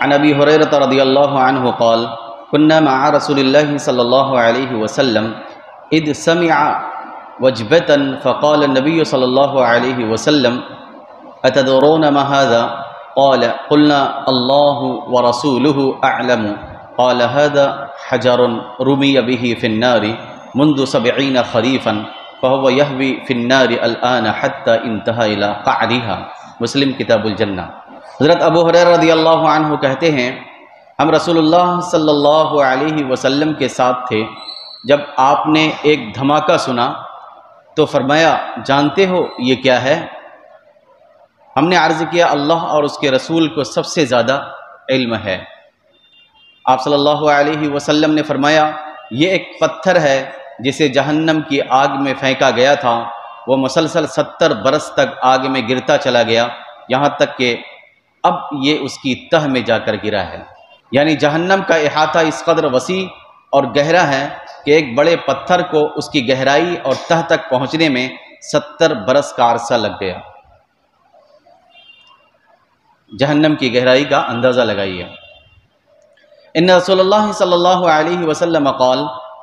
عن ابی ہریرہ رضی اللہ عنہ قال كنا مع رسول الله صلى الله عليه وسلم اذ سمع وجبة فقال النبي صلى الله عليه وسلم اتدرون ما هذا قال قلنا الله ورسوله اعلم قال هذا حجر رمي به في النار منذ 70 خريفا فهو يهوي في النار الآن حتى انتهى الى قعرها مسلم کتاب الجنہ۔ حضرت ابو ہریرہ رضی اللہ عنہ کہتے ہیں ہم رسول اللہ صلی اللہ علیہ وسلم کے ساتھ تھے، جب آپ نے ایک دھماکہ سنا تو فرمایا جانتے ہو یہ کیا ہے؟ ہم نے عرض کیا اللہ اور اس کے رسول کو سب سے زیادہ علم ہے۔ آپ صلی اللہ علیہ وسلم نے فرمایا یہ ایک پتھر ہے جسے جہنم کی آگ میں پھینکا گیا تھا، وہ مسلسل 70 برس تک آگ میں گرتا چلا گیا یہاں تک کہ اب یہ اس کی تہ میں جا کر گرا ہے۔ یعنی جہنم کا احاطہ اس قدر وسیع اور گہرا ہے کہ ایک بڑے پتھر کو اس کی گہرائی اور تہ تک پہنچنے میں 70 برس کا عرصہ لگ گیا۔ جہنم کی گہرائی کا اندازہ لگائیے۔ ان رسول اللہ صلی اللہ علیہ وسلم قال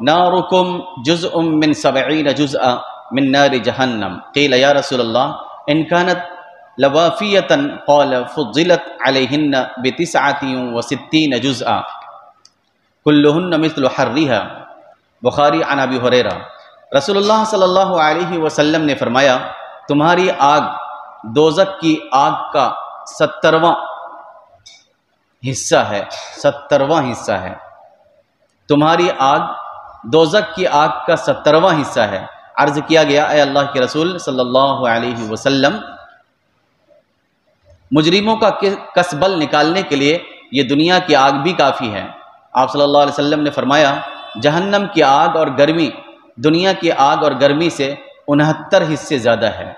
نارکم جزء من 70 جزءا من نار جہنم قیل یا رسول اللہ ان کانت لوافیتا قال فضلت علیہن ب69 جزءا کلہن مثل حرها بخاری عن ابی ہریرہ۔ رسول اللہ صلی اللہ علیہ وسلم نے فرمایا تمہاری آگ دوزخ کی آگ کا 70واں حصہ ہے، 70واں حصہ ہے۔ تمہاری آگ دوزخ کی آگ کا 70واں حصہ ہے۔ عرض کیا گیا اے اللہ کے رسول صلی اللہ علیہ وسلم مجرموں کا کسبل نکالنے کے لیے یہ دنیا کی آگ بھی کافی ہے۔ آپ صلی اللہ علیہ وسلم نے فرمایا جہنم کی آگ اور گرمی دنیا کی آگ اور گرمی سے 69 حصے زیادہ ہے۔